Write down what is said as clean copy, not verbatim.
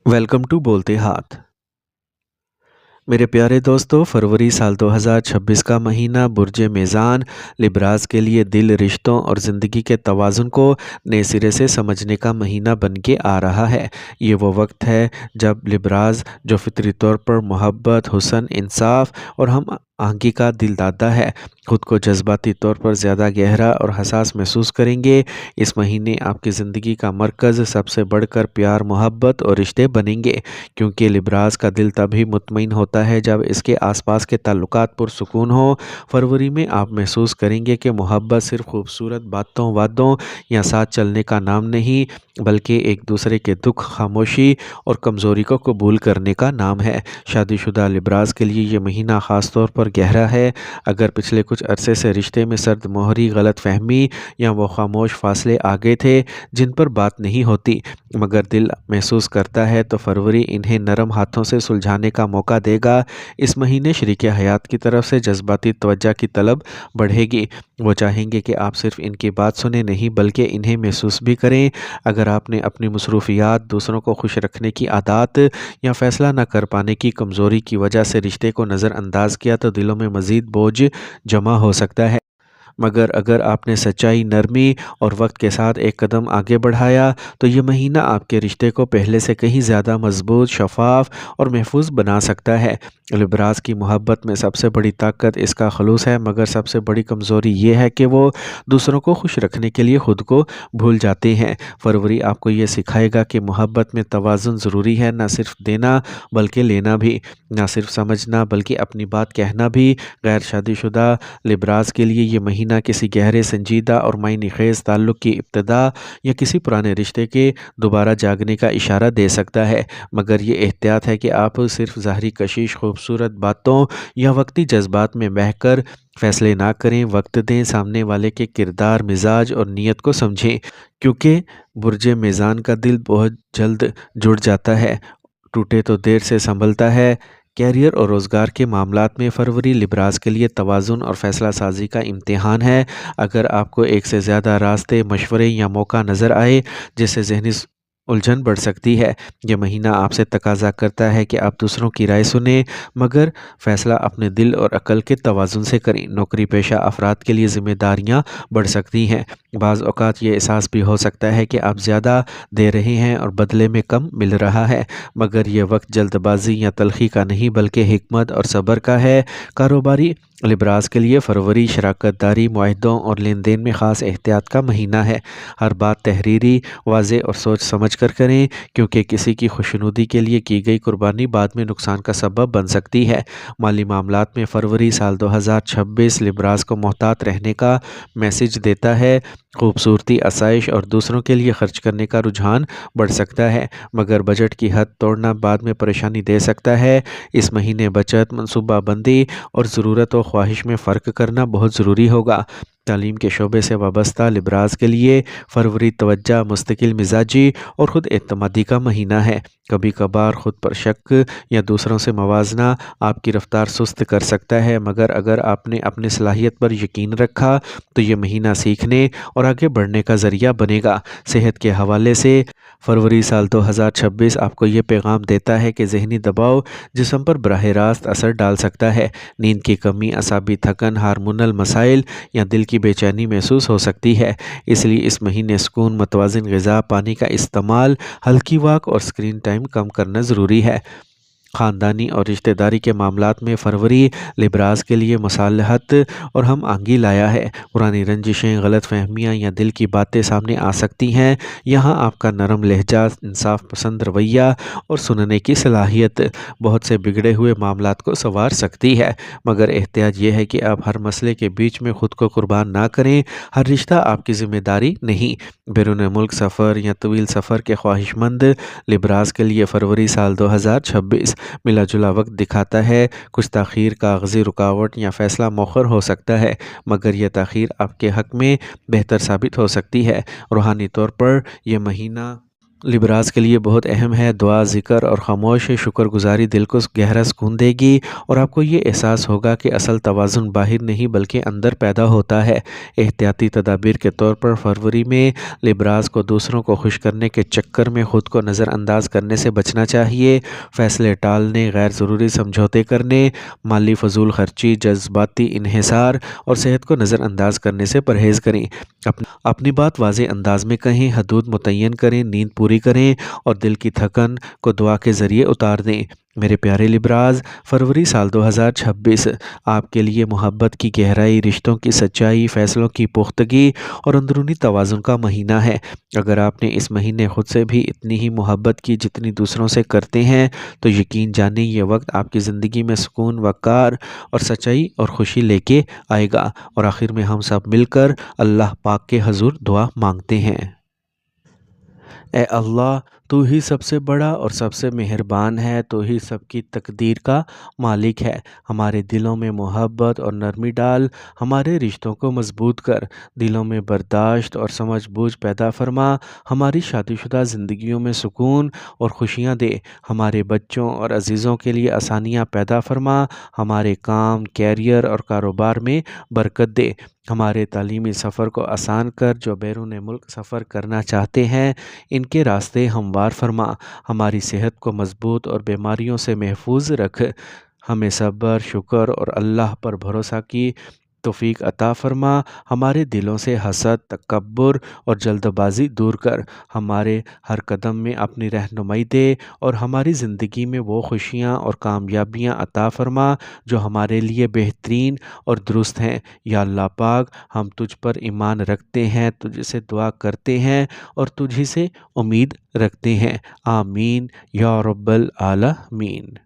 Welcome to बोलते हाथ। मेरे प्यारे दोस्तों, फरवरी साल 2026 का महीना बुर्ज मेज़ान लिब्रास के लिए दिल, रिश्तों और ज़िंदगी के तवाज़ुन को नए सिरे से समझने का महीना बन के आ रहा है। ये वो वक्त है जब लिब्रास, जो फितरी तौर पर मोहब्बत, हुस्न, इंसाफ और हम आंगी का दिल दाता है, खुद को जज्बाती तौर पर ज़्यादा गहरा और हसास महसूस करेंगे। इस महीने आपकी ज़िंदगी का मरकज़ सबसे बढ़कर प्यार, मोहब्बत और रिश्ते बनेंगे, क्योंकि लिब्रास का दिल तभी मुतमईन होता है जब इसके आसपास के ताल्लुकात पुरसुकून हो। फरवरी में आप महसूस करेंगे कि मोहब्बत सिर्फ खूबसूरत बातों, वादों या साथ चलने का नाम नहीं, बल्कि एक दूसरे के दुख, खामोशी और कमज़ोरी को कबूल करने का नाम है। शादीशुदा लिब्रास के लिए ये महीना ख़ास तौर पर गहरा है। अगर पिछले कुछ अरसे से रिश्ते में सर्द मोहरी, गलत फहमी या वो खामोश फासले आ गए थे जिन पर बात नहीं होती, मगर दिल महसूस करता है, तो फरवरी इन्हें नरम हाथों से सुलझाने का मौका देगा। इस महीने शरीके हयात की तरफ से जज्बाती तवज्जो की तलब बढ़ेगी। वो चाहेंगे कि आप सिर्फ इनकी बात सुने नहीं, बल्कि इन्हें महसूस भी करें। अगर आपने अपनी मसरूफियात, दूसरों को खुश रखने की आदत या फ़ैसला न कर पाने की कमज़ोरी की वजह से रिश्ते को नज़रअंदाज किया, तो दिलों में मज़ीद बोझ जमा हो सकता है। मगर अगर आपने सच्चाई, नरमी और वक्त के साथ एक कदम आगे बढ़ाया, तो ये महीना आपके रिश्ते को पहले से कहीं ज़्यादा मजबूत, शफाफ और महफूज बना सकता है। लिब्रास की मोहब्बत में सबसे बड़ी ताकत इसका खलूस है, मगर सबसे बड़ी कमज़ोरी ये है कि वो दूसरों को खुश रखने के लिए खुद को भूल जाते हैं। फरवरी आपको ये सिखाएगा कि मोहब्बत में तवाज़ुन ज़रूरी है, ना सिर्फ देना बल्कि लेना भी, ना सिर्फ समझना बल्कि अपनी बात कहना भी। गैर शादीशुदा लिब्रास के लिए ये महीना किसी गहरे, संजीदा और मायने खेज ताल्लुक़ की इब्तिदा या किसी पुराने रिश्ते के दोबारा जागने का इशारा दे सकता है। मगर ये एहतियात है कि आप सिर्फ ज़ाहरी कशिश, खूबसूरत बातों या वक्ती जज्बात में बहकर फैसले ना करें। वक्त दें, सामने वाले के किरदार, मिजाज और नीयत को समझें, क्योंकि बुर्ज मेज़ान का दिल बहुत जल्द जुड़ जाता है, टूटे तो देर से संभलता है। कैरियर और रोज़गार के मामलात में फरवरी लिब्रास के लिए तवाज़ुन और फ़ैसला साजी का इम्तिहान है। अगर आपको एक से ज़्यादा रास्ते, मशवरे या मौका नज़र आए जिससे ज़हनी उलझन बढ़ सकती है, यह महीना आपसे तकाजा करता है कि आप दूसरों की राय सुने, मगर फ़ैसला अपने दिल और अकल के तवाज़ुन से करें। नौकरी पेशा अफराद के लिए ज़िम्मेदारियाँ बढ़ सकती हैं। बाज़ औक़ात ये एहसास भी हो सकता है कि आप ज़्यादा दे रहे हैं और बदले में कम मिल रहा है, मगर यह वक्त जल्दबाजी या तलखी का नहीं, बल्कि हिकमत और सब्र का है। कारोबारी लिब्रास के लिए फरवरी शराकत दारी, मुआहदों और लेन देन में ख़ास एहतियात का महीना है। हर बात तहरीरी, वाज़ेह और सोच समझ कर करें, क्योंकि किसी की खुशनुदी के लिए की गई कुर्बानी बाद में नुकसान का सबब बन सकती है। माली मामलात में फरवरी साल 2026 लिब्रास को मोहतात रहने का मैसेज देता है। खूबसूरती, आसाइश और दूसरों के लिए खर्च करने का रुझान बढ़ सकता है, मगर बजट की हद तोड़ना बाद में परेशानी दे सकता है। इस महीने बचत, मनसूबाबंदी और ज़रूरत और ख्वाहिश में फ़र्क करना बहुत ज़रूरी होगा। तालीम के शोबे से वाबस्ता लिब्रास के लिए फरवरी तवज्जो, मुस्तकिल मिजाजी और ख़ुद एतमादी का महीना है। कभी कभार खुद पर शक या दूसरों से मवाजना आपकी रफ्तार सुस्त कर सकता है, मगर अगर आपने अपनी सलाहियत पर यकीन रखा, तो ये महीना सीखने और आगे बढ़ने का ज़रिया बनेगा। सेहत के हवाले से फरवरी साल 2026 आपको ये पैगाम देता है कि ज़हनी दबाव जिस्म पर बराह रास्त असर डाल सकता है। नींद की कमी, असाबी थकन, हार्मोनल मसाइल या दिल की बेचैनी महसूस हो सकती है। इसलिए इस महीने सुकून, मुतवाज़िन ग़िज़ा, पानी का इस्तेमाल, हल्की वॉक और स्क्रीन टाइम कम करना ज़रूरी है। ख़ानदानी और रिश्तेदारी के मामलात में फरवरी लिब्रास के लिए मसालहत और हम आंगी लाया है। पुरानी रंजिशें, गलत फहमियाँ या दिल की बातें सामने आ सकती हैं। यहाँ आपका नरम लहजा, इंसाफ पसंद रवैया और सुनने की सलाहियत बहुत से बिगड़े हुए मामलात को संवार सकती है। मगर एहतियात यह है कि आप हर मसले के बीच में खुद को कुर्बान ना करें। हर रिश्ता आपकी ज़िम्मेदारी नहीं। बैरून मुल्क सफ़र या तवील सफ़र के ख्वाहिशमंद लिब्रास के लिए फरवरी साल 2026 मिला जुला वक्त दिखाता है। कुछ ताख़ीर, कागज़ी रुकावट या फ़ैसला मौखर हो सकता है, मगर यह ताख़ीर आपके हक़ में बेहतर साबित हो सकती है। रूहानी तौर पर यह महीना लिबरास के लिए बहुत अहम है। दुआ, ज़िक्र और ख़ामोश शुक्र गुज़ारी दिल को गहरा सुकून देगी और आपको ये एहसास होगा कि असल तवाज़ुन बाहर नहीं बल्कि अंदर पैदा होता है। एहतियाती तदाबीर के तौर पर फरवरी में लिबरास को दूसरों को खुश करने के चक्कर में ख़ुद को नज़रअंदाज करने से बचना चाहिए। फ़ैसले टालने, गैर ज़रूरी समझौते करने, माली फजूल खर्ची, जज्बाती इन्हिसार और सेहत को नज़रअंदाज करने से परहेज़ करें। अपनी बात वाज़ेह अंदाज में कहें, हदूद मुतय्यन करें, नींद पूरी करें और दिल की थकन को दुआ के ज़रिए उतार दें। मेरे प्यारे लिबराज, फरवरी साल 2026 आपके लिए मोहब्बत की गहराई, रिश्तों की सच्चाई, फ़ैसलों की पुख्तगी और अंदरूनी तवाज़ुन का महीना है। अगर आपने इस महीने खुद से भी इतनी ही मोहब्बत की जितनी दूसरों से करते हैं, तो यकीन जानें ये वक्त आपकी ज़िंदगी में सुकून, वक़ार और सच्चाई और खुशी लेके आएगा। और आखिर में हम सब मिलकर अल्लाह पाक के हज़ूर दुआ मांगते हैं। ए अल्लाह, तू ही सबसे बड़ा और सबसे मेहरबान है, तू ही सबकी तकदीर का मालिक है। हमारे दिलों में मोहब्बत और नरमी डाल, हमारे रिश्तों को मजबूत कर, दिलों में बर्दाश्त और समझ बूझ पैदा फरमा, हमारी शादीशुदा ज़िंदगियों में सुकून और खुशियाँ दे, हमारे बच्चों और अजीज़ों के लिए आसानियाँ पैदा फरमा, हमारे काम, कैरियर और कारोबार में बरकत दे, हमारे तालीमी सफ़र को आसान कर, जो बैरून मुल्क सफ़र करना चाहते हैं इनके रास्ते हमवार फरमा, हमारी सेहत को मजबूत और बीमारियों से महफूज रख, हमें सब्र, शुक्र और अल्लाह पर भरोसा की तौफीक अता फरमा, हमारे दिलों से हसद, तकब्बुर और जल्दबाजी दूर कर, हमारे हर कदम में अपनी रहनुमाई दे और हमारी ज़िंदगी में वो खुशियाँ और कामयाबियाँ अता फरमा जो हमारे लिए बेहतरीन और दुरुस्त हैं। या अल्लाह पाक, हम तुझ पर ईमान रखते हैं, तुझसे दुआ करते हैं और तुझी से उम्मीद रखते हैं। आमीन या रब्बल आलमीन।